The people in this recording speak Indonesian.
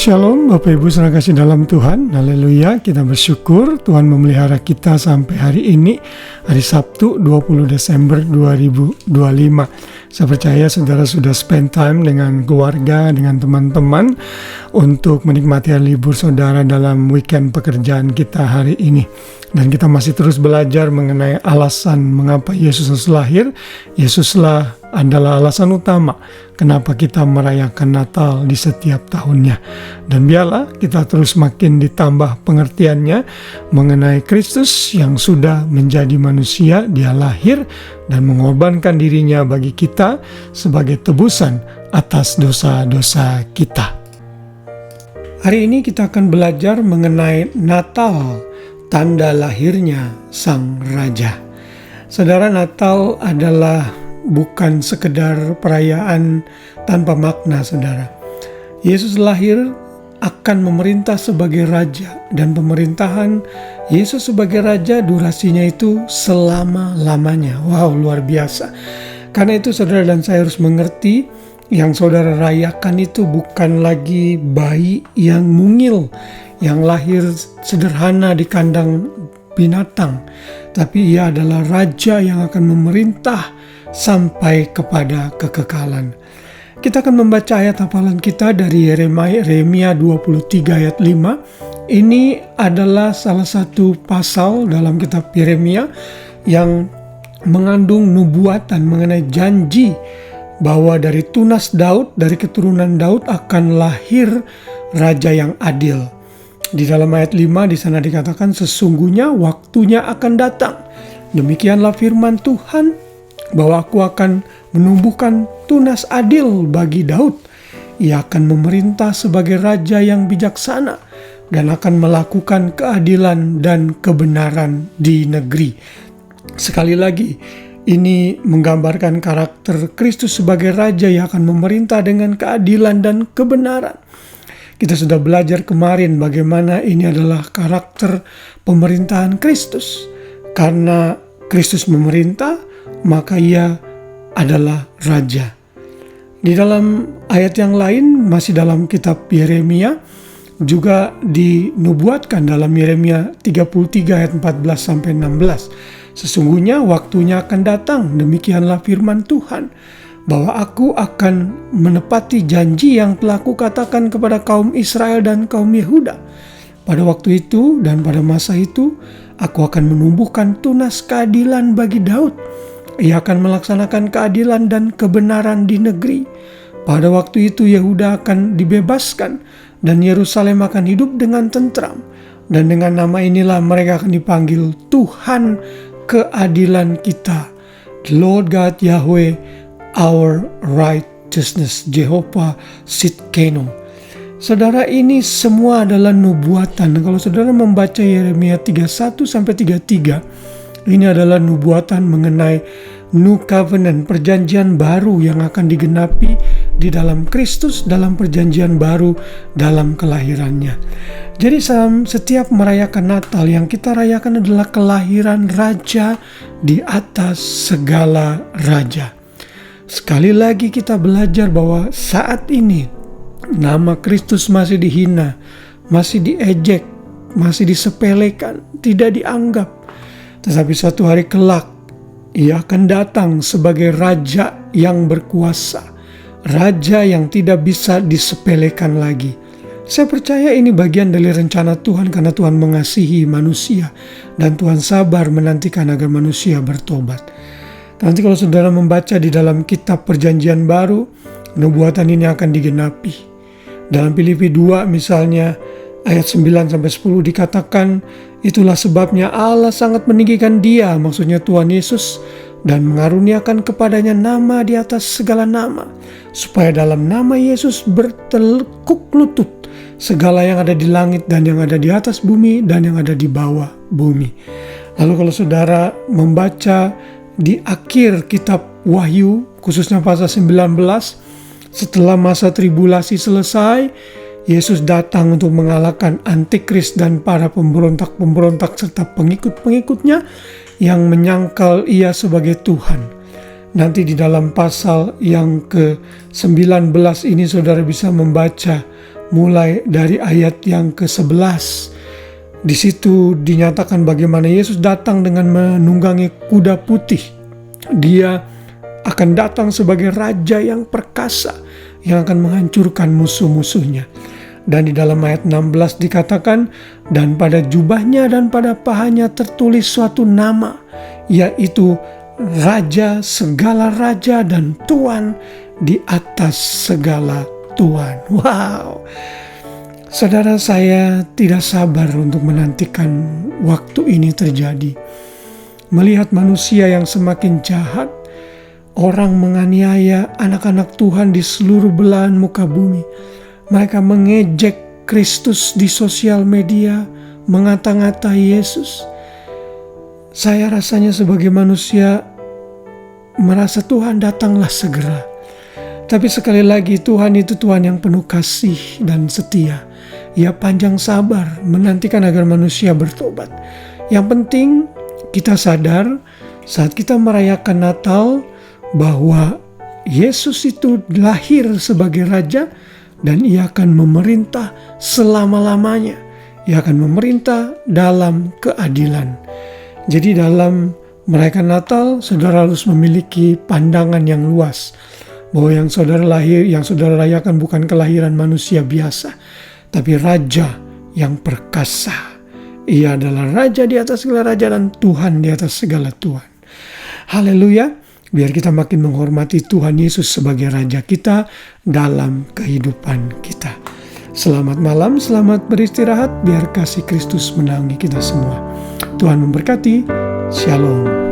Shalom Bapak Ibu saudara kasih dalam Tuhan. Haleluya, kita bersyukur Tuhan memelihara kita sampai hari ini, hari Sabtu 20 Desember 2025. Saya percaya saudara sudah spend time dengan keluarga, dengan teman-teman untuk menikmati hari libur saudara dalam weekend pekerjaan kita hari ini. Dan kita masih terus belajar mengenai alasan mengapa Yesus harus lahir. Yesuslah adalah alasan utama kenapa kita merayakan Natal di setiap tahunnya. Dan biarlah kita terus makin ditambah pengertiannya mengenai Kristus yang sudah menjadi manusia. Dia lahir dan mengorbankan dirinya bagi kita sebagai tebusan atas dosa-dosa kita. Hari ini kita akan belajar mengenai Natal, tanda lahirnya Sang Raja. Saudara, Natal adalah bukan sekedar perayaan tanpa makna, saudara. Yesus lahir akan memerintah sebagai raja, dan pemerintahan Yesus sebagai raja durasinya itu selama-lamanya. Wow, luar biasa. Karena itu saudara dan saya harus mengerti, yang saudara rayakan itu bukan lagi bayi yang mungil, yang lahir sederhana di kandang binatang, tapi ia adalah raja yang akan memerintah sampai kepada kekekalan. Kita akan membaca ayat hafalan kita dari Yeremia 23 ayat 5. Ini adalah salah satu pasal dalam kitab Yeremia yang mengandung nubuatan mengenai janji bahwa dari tunas Daud, dari keturunan Daud akan lahir raja yang adil. Di dalam ayat 5 di sana dikatakan, sesungguhnya waktunya akan datang. Demikianlah firman Tuhan, bahwa aku akan menumbuhkan tunas adil bagi Daud. Ia akan memerintah sebagai raja yang bijaksana dan akan melakukan keadilan dan kebenaran di negeri. Sekali lagi, ini menggambarkan karakter Kristus sebagai raja yang akan memerintah dengan keadilan dan kebenaran. Kita sudah belajar kemarin bagaimana ini adalah karakter pemerintahan Kristus. Karena Kristus memerintah, maka ia adalah raja. Di dalam ayat yang lain, masih dalam kitab Yeremia, juga dinubuatkan dalam Yeremia 33 ayat 14-16. Sesungguhnya waktunya akan datang, demikianlah firman Tuhan, bahwa aku akan menepati janji yang telah kukatakan kepada kaum Israel dan kaum Yehuda. Pada waktu itu dan pada masa itu, aku akan menumbuhkan tunas keadilan bagi Daud. Ia akan melaksanakan keadilan dan kebenaran di negeri. Pada waktu itu Yehuda akan dibebaskan dan Yerusalem akan hidup dengan tentram. Dan dengan nama inilah mereka akan dipanggil Tuhan keadilan kita. The Lord God Yahweh, our righteousness. Jehovah Sidkenu. Saudara, ini semua adalah nubuatan. Kalau saudara membaca Yeremia 31-33, ini adalah nubuatan mengenai New Covenant, perjanjian baru yang akan digenapi di dalam Kristus, dalam perjanjian baru, dalam kelahirannya. Jadi setiap merayakan Natal, yang kita rayakan adalah kelahiran Raja di atas segala raja. Sekali lagi kita belajar bahwa saat ini nama Kristus masih dihina, masih diejek, masih disepelekan, tidak dianggap. Tetapi suatu hari kelak, ia akan datang sebagai raja yang berkuasa, raja yang tidak bisa disepelekan lagi. Saya percaya ini bagian dari rencana Tuhan, karena Tuhan mengasihi manusia dan Tuhan sabar menantikan agar manusia bertobat. Nanti kalau saudara membaca di dalam kitab perjanjian baru, nubuatan ini akan digenapi. Dalam Filipi 2 misalnya, ayat 9-10 dikatakan, itulah sebabnya Allah sangat meninggikan dia, maksudnya Tuhan Yesus, dan mengaruniakan kepadanya nama di atas segala nama, supaya dalam nama Yesus bertekuk lutut segala yang ada di langit dan yang ada di atas bumi dan yang ada di bawah bumi. Lalu kalau saudara membaca di akhir kitab Wahyu, khususnya pasal 19, setelah masa tribulasi selesai, Yesus datang untuk mengalahkan antikris dan para pemberontak-pemberontak serta pengikut-pengikutnya yang menyangkal ia sebagai Tuhan. Nanti di dalam pasal yang ke-19 ini saudara bisa membaca mulai dari ayat yang ke-11. Di situ dinyatakan bagaimana Yesus datang dengan menunggangi kuda putih. Dia akan datang sebagai raja yang perkasa yang akan menghancurkan musuh-musuhnya. Dan di dalam ayat 16 dikatakan, dan pada jubahnya dan pada pahanya tertulis suatu nama, yaitu Raja segala raja dan Tuan di atas segala Tuan. Wow. Saudara, saya tidak sabar untuk menantikan waktu ini terjadi. Melihat manusia yang semakin jahat, orang menganiaya anak-anak Tuhan di seluruh belahan muka bumi. Mereka mengejek Kristus di sosial media, mengata-ngata Yesus. Saya rasanya sebagai manusia merasa Tuhan datanglah segera. Tapi sekali lagi, Tuhan itu Tuhan yang penuh kasih dan setia. Ia panjang sabar menantikan agar manusia bertobat. Yang penting kita sadar saat kita merayakan Natal bahwa Yesus itu lahir sebagai Raja dan Ia akan memerintah selama-lamanya. Ia akan memerintah dalam keadilan. Jadi dalam merayakan Natal, saudara harus memiliki pandangan yang luas bahwa yang saudara rayakan bukan kelahiran manusia biasa, tapi Raja yang perkasa. Ia adalah Raja di atas segala raja dan Tuhan di atas segala Tuhan. Haleluya. Biar kita makin menghormati Tuhan Yesus sebagai Raja kita dalam kehidupan kita. Selamat malam, selamat beristirahat. Biar kasih Kristus menaungi kita semua. Tuhan memberkati. Shalom.